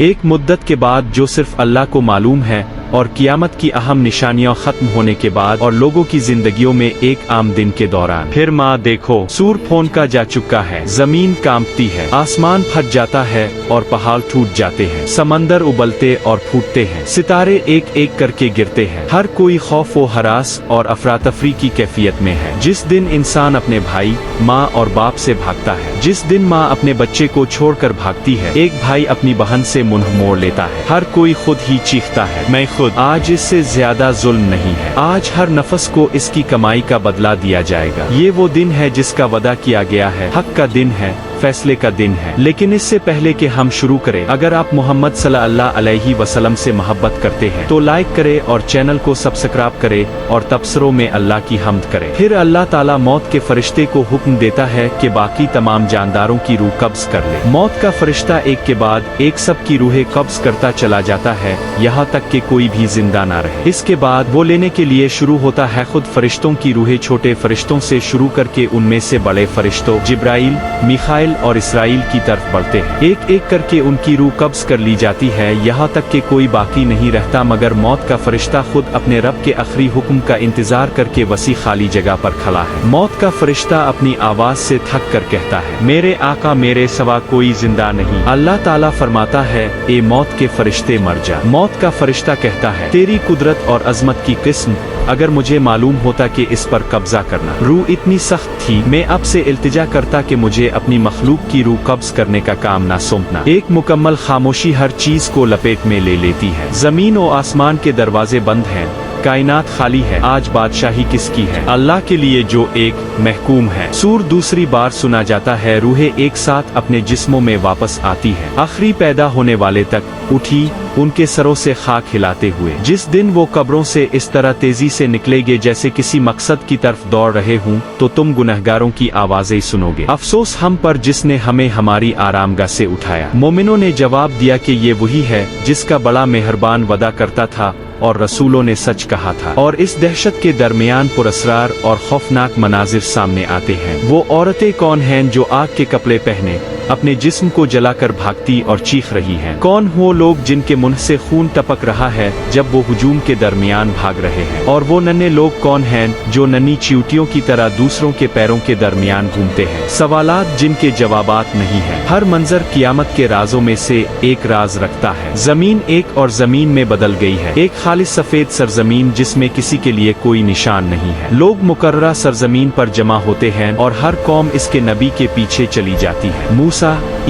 एक मुद्दत के बाद जो सिर्फ अल्लाह को मालूम है, और क़ियामत की अहम निशानियां खत्म होने के बाद और लोगों की जिंदगियों में एक आम दिन के दौरान। फिर माँ देखो, सूर फोन का जा चुका है, जमीन कांपती है, आसमान फट जाता है और पहाड़ टूट जाते हैं, समंदर उबलते और फूटते हैं, सितारे एक एक करके गिरते हैं, हर कोई खौफ व हरास और अफरा तफरी की कैफियत में है। जिस दिन इंसान अपने भाई, माँ और बाप से भागता है, जिस दिन माँ अपने बच्चे को छोड़कर भागती है, एक भाई अपनी बहन से मुंह मोड़ लेता है, हर कोई खुद ही चीखता है, मैं खुद। आज इससे ज्यादा जुल्म नहीं है, आज हर नफस को इसकी कमाई का बदला दिया जाएगा। ये वो दिन है जिसका वादा किया गया है, हक का दिन है, फैसले का दिन है। लेकिन इससे पहले कि हम शुरू करें, अगर आप मोहम्मद सल्लल्लाहु अलैहि वसल्लम से मोहब्बत करते हैं तो लाइक करें और चैनल को सब्सक्राइब करें और तबसरों में अल्लाह की हम्द करें। फिर अल्लाह ताला मौत के फरिश्ते को हुक्म देता है कि बाकी तमाम जानदारों की रूह कब्ज कर ले। मौत का फरिश्ता एक के बाद एक सब की रूहें कब्ज करता चला जाता है, यहाँ तक कि कोई भी जिंदा ना रहे। इसके बाद वो लेने के लिए शुरू होता है खुद फरिश्तों की रूहें, छोटे फरिश्तों से शुरू करके उनमें से बड़े फरिश्तों जिब्राइल, मिखाइल और इसराइल की तरफ बढ़ते हैं। एक एक करके उनकी रूह कब्ज कर ली जाती है, यहाँ तक कि कोई बाकी नहीं रहता मगर मौत का फरिश्ता खुद अपने रब के आखिरी हुक्म का इंतजार करके वसी खाली जगह पर खड़ा है। मौत का फरिश्ता अपनी आवाज से थक कर कहता है, मेरे आका मेरे सिवा कोई जिंदा नहीं। अल्लाह ताला फरमाता है, ए मौत के फरिश्ते मर जा। मौत का फरिश्ता कहता है, तेरी कुदरत और अजमत की किस्म, अगर मुझे मालूम होता कि इस पर कब्जा करना। रूह इतनी सख्त थी, मैं अब से इल्तिजा करता कि मुझे अपनी मखलूक की रूह कब्ज करने का काम ना सौंपना। एक मुकम्मल खामोशी हर चीज को लपेट में ले लेती है। जमीन और आसमान के दरवाजे बंद हैं, कायनात खाली है। आज बादशाही किसकी है? अल्लाह के लिए जो एक महकूम है। सूर दूसरी बार सुना जाता है, रूहें एक साथ अपने जिस्मों में वापस आती है, आखिरी पैदा होने वाले तक उठी, उनके सरों से खाक हिलाते हुए। जिस दिन वो कब्रों से इस तरह तेजी से निकलेंगे जैसे किसी मकसद की तरफ दौड़ रहे हों, तो तुम गुनहगारों की आवाजें सुनोगे, अफसोस हम पर जिसने हमें हमारी आरामगाह से उठाया। मोमिनों ने जवाब दिया कि ये वही है जिसका बड़ा मेहरबान वादा करता था और रसूलों ने सच कहा था। और इस दहशत के दरमियान पुरस्रार और खौफनाक मनाजिर सामने आते हैं। वो औरतें कौन हैं जो आग के कपड़े पहने अपने जिस्म को जलाकर भागती और चीख रही हैं? कौन वो लोग जिनके मुंह से खून टपक रहा है जब वो हुजूम के दरमियान भाग रहे हैं? और वो नन्हे लोग कौन हैं जो नन्ही चींटियों की तरह दूसरों के पैरों के दरमियान घूमते हैं? सवालात जिनके जवाबात नहीं है। हर मंजर कियामत के राजों में से एक राज रखता है। जमीन एक और जमीन में बदल गई है, एक खालिस सफेद सरजमीन जिसमें किसी के लिए कोई निशान नहीं है। लोग मुकर्ररा सरजमीन पर जमा होते हैं और हर कौम इसके नबी के पीछे चली जाती है। मूसा,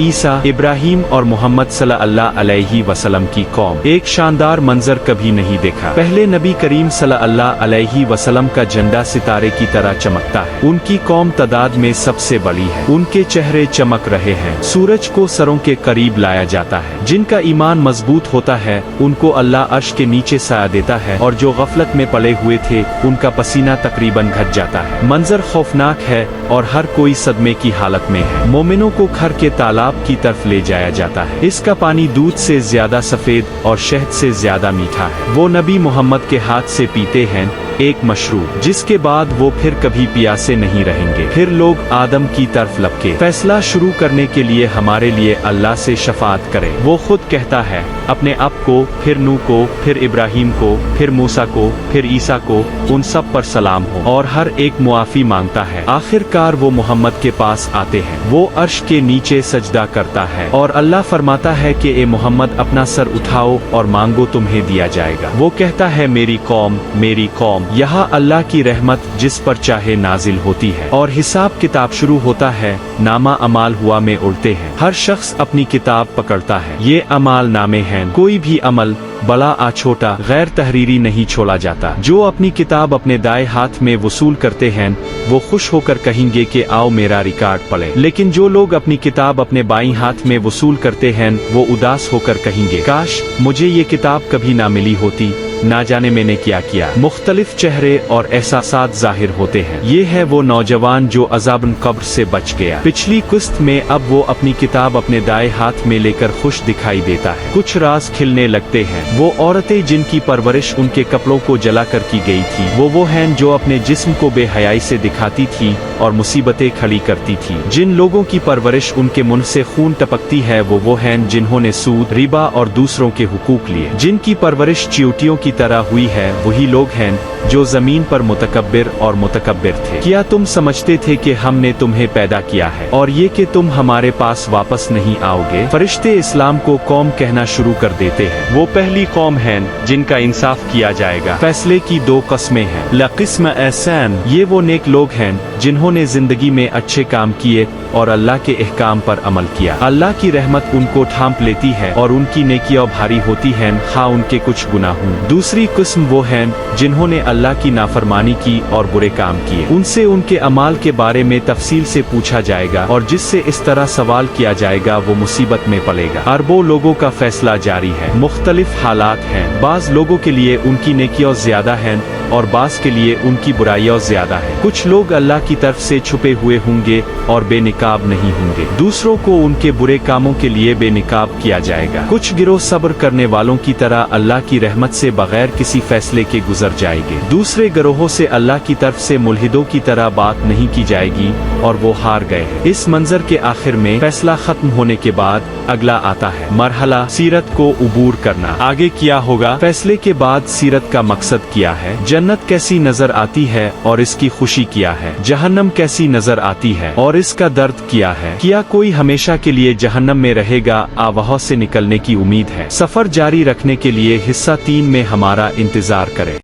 ईसा, इब्राहिम और मोहम्मद सल्लल्लाहु अलैहि वसल्लम की कौम। एक शानदार मंजर कभी नहीं देखा। पहले नबी करीम सल्लल्लाहु अलैहि वसल्लम का झंडा सितारे की तरह चमकता है। उनकी कौम तादाद में सबसे बड़ी है। उनके चेहरे चमक रहे हैं। सूरज को सरों के करीब लाया जाता है। जिनका ईमान मजबूत होता है उनको अल्लाह अर्श के नीचे साया देता है, और जो गफलत में पड़े हुए थे उनका पसीना तकरीबन घट जाता है। मंजर खौफनाक है और हर कोई सदमे की हालत में है। मोमिनों को खर के तालाब की तरफ ले जाया जाता है। इसका पानी दूध से ज्यादा सफेद और शहद से ज्यादा मीठा है। वो नबी मोहम्मद के हाथ से पीते हैं एक मशरूब, जिसके बाद वो फिर कभी प्यासे नहीं रहेंगे। फिर लोग आदम की तरफ लपके। फैसला शुरू करने के लिए हमारे लिए अल्लाह से शफाअत करें। वो खुद कहता है, अपने आप को, फिर नूह को, फिर इब्राहिम को, फिर मूसा को, फिर ईसा को, उन सब पर सलाम हो, और हर एक मुआफी मांगता है। आखिरकार वो मोहम्मद के पास आते हैं। वो अर्श के नीचे सजदा करता है और अल्लाह फरमाता है कि ए मोहम्मद अपना सर उठाओ और मांगो, तुम्हें दिया जाएगा। वो कहता है, मेरी कौम, मेरी कौम। यहाँ अल्लाह की रहमत जिस पर चाहे नाजिल होती है और हिसाब किताब शुरू होता है। नामा अमाल हुआ में उड़ते हैं। हर शख्स अपनी किताब पकड़ता है। ये अमाल नामे हैं। कोई भी अमल बड़ा आ छोटा गैर तहरीरी नहीं छोड़ा जाता। जो अपनी किताब अपने दाएं हाथ में वसूल करते हैं वो खुश होकर कहेंगे कि आओ मेरा रिकॉर्ड पढ़े। लेकिन जो लोग अपनी किताब अपने बाईं हाथ में वसूल करते हैं वो उदास होकर कहेंगे, काश मुझे ये किताब कभी ना मिली होती, ना जाने मैंने क्या किया। मुख्तलिफ चेहरे और एहसासात जाहिर होते हैं। ये है वो नौजवान जो अज़ाबन कब्र से बच गया। पिछली किस्त में अब वो अपनी किताब अपने दाएं हाथ में लेकर खुश दिखाई देता है। कुछ राज खिलने लगते हैं। वो औरतें जिनकी परवरिश उनके कपड़ों को जलाकर की गई थी, वो हैं जो अपने जिस्म को बेहयाई से दिखाती थी और मुसीबतें खड़ी करती थी। जिन लोगों की परवरिश उनके मुंह से खून टपकती है वो हैं जिन्होंने सूद, रिबा और दूसरों के हुकूक लिए। जिनकी परवरिश चींटियों की तरह हुई है वही लोग हैं जो जमीन पर मुतकब्बिर और मुतकब्बिर थे। क्या तुम समझते थे कि हमने तुम्हें पैदा किया है और ये कि तुम हमारे पास वापस नहीं आओगे? फरिश्ते इस्लाम को कौम कहना शुरू कर देते हैं। वो पहली कौम है जिनका इंसाफ किया जाएगा। फैसले की दो कस्में हैं। लक़िस्म एहसान, ये वो नेक लोग हैं जिन्होंने जिंदगी में अच्छे काम किए और अल्लाह के अहकाम पर अमल किया। अल्लाह की रहमत उनको ढांप लेती है और उनकी नेकियां भारी होती हैं खा उनके कुछ गुनाह हों। दूसरी किस्म वो हैं जिन्होंने अल्लाह की नाफरमानी की और बुरे काम किए। उनसे उनके अमाल के बारे में तफसील से पूछा जाएगा और जिससे इस तरह सवाल किया जाएगा वो मुसीबत में पड़ेगा। अरबों लोगों का फैसला जारी है। मुख्तलिफ हालात हैं। बाज लोगों के लिए उनकी नेकियां ज्यादा हैं और बाज के लिए उनकी बुराइयां ज्यादा है। कुछ लोग अल्लाह की तरफ से छुपे हुए होंगे और बेनिकाब नहीं होंगे। दूसरों को उनके बुरे कामों के लिए बेनिकाब किया जाएगा। कुछ गिरोह सब्र करने वालों की तरह अल्लाह की रहमत से बगैर किसी फैसले के गुजर जाएंगे। दूसरे गिरोहों से अल्लाह की तरफ से मुल्हिदों की तरह बात नहीं की जाएगी और वो हार गए हैं। इस मंजर के आखिर में फैसला खत्म होने के बाद अगला आता है मरहला सीरत को उबूर करना। आगे क्या होगा? फैसले के बाद सीरत का मकसद क्या है? जन्नत कैसी नजर आती है और इसकी खुशी क्या है? जहन्नम कैसी नजर आती है और इसका दर्द क्या है? क्या कोई हमेशा के लिए जहन्नम में रहेगा? वहाँ से निकलने की उम्मीद है। सफर जारी रखने के लिए हिस्सा 3 में हमारा इंतजार करें।